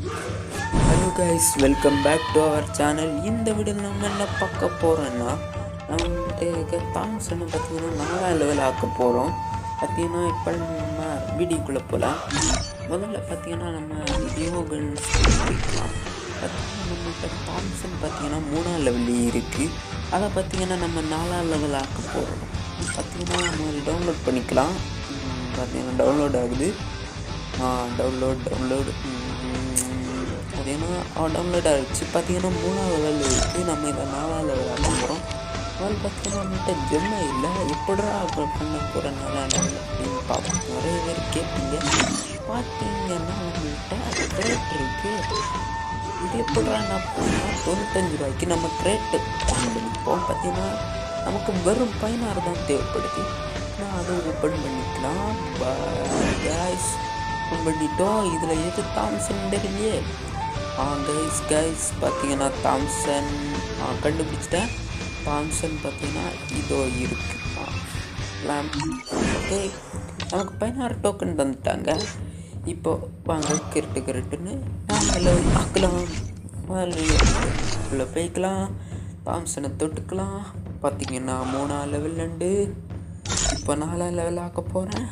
Hello guys, welcome back to our channel. இந்த video நம்ம என்ன பார்க்க போகிறோன்னா, நம்ம தாம்சனை பார்த்தீங்கன்னா 4 லெவல் ஆக்க போகிறோம். பார்த்தீங்கன்னா இப்போ நம்ம வீடியோக்குள்ளே போகலாம். முதல்ல பார்த்தீங்கன்னா நம்ம யோகன் பார்க்கலாம். பார்த்தீங்கன்னா நம்மகிட்ட தாம்சன் பார்த்தீங்கன்னா 3 லெவல்லே இருக்குது. அதை பார்த்தீங்கன்னா நம்ம 4 லெவல் ஆக்க போகிறோம். பார்த்தீங்கன்னா நம்ம டவுன்லோட் பண்ணிக்கலாம். பார்த்தீங்கன்னா டவுன்லோட் ஆகுது. டவுன்லோடு அது ஏன்னா டவுன்லோட் ஆகிடுச்சு. பார்த்தீங்கன்னா 3 லெவல் இருக்குது. நம்ம இதை 4 லெவல் ஆக போகிறோம். அதில் பார்த்தீங்கன்னா நம்மகிட்ட ஜெம்மை இல்லை. எப்படா பண்ண போகிற 4 லெவல் அப்படின்னு பார்ப்போம். நிறைய பேர் கேட்பீங்க. பார்த்தீங்கன்னா நம்மகிட்ட கிரேட் இருக்குது. இது எப்படா நான் போனால் 95 ரூபாய்க்கு நம்ம கிரேட்டு பண்ணிப்போம். பார்த்தீங்கன்னா நமக்கு வெறும் 16 தான் தேவைப்படுது. நான் அதை ஓப்பன் பண்ணிக்கலாம். கைஸ் ஓப்பன் பண்ணிட்டோம். இதில் எது தாம்சன் தெரியலையே. கைஸ் பார்த்தீங்கன்னா தாம்சன் கண்டுபிடிச்சிட்டேன். தாம்சன் பார்த்தீங்கன்னா இதோ இருக்கு. ஓகே, நமக்கு 16 டோக்கன் தந்துட்டாங்க. இப்போ வாங்க கிரட்டுன்னு நாங்கள் ஆக்கலாம். உள்ள போய்க்கலாம். தாம்சனை தொட்டுக்கலாம். பார்த்தீங்கன்னா 3 லெவல் நண்டு. இப்போ 4 லெவல் ஆக்க போகிறேன்.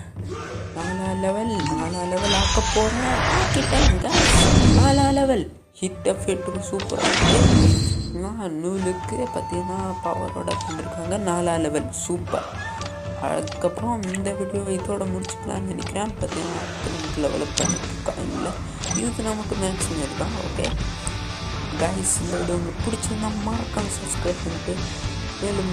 4 லெவல் ஆக்க போகிறேன். ஆக்கிட்டேங்க 4 லெவல். ஹிட் எஃபெக்ட் சூப்பராக இருக்குது. நூலுக்கு பார்த்தீங்கன்னா பவரோட பண்ணிருக்காங்க. 4 லெவல் சூப்பர். அதுக்கப்புறம் இந்த வீடியோ இதோட முடிச்சுக்கலான்னு நினைக்கிறேன். பார்த்தீங்கன்னா லெவலப் பண்ணிருக்காங்க. இதுக்கு நமக்கு மேக்ஸிமம் இருக்கான். ஓகே கைஸ், இந்த வீடியோ உங்களுக்கு பிடிச்சிருந்தா மறக்காம சப்ஸ்கிரைப் பண்ணிட்டு மேலும்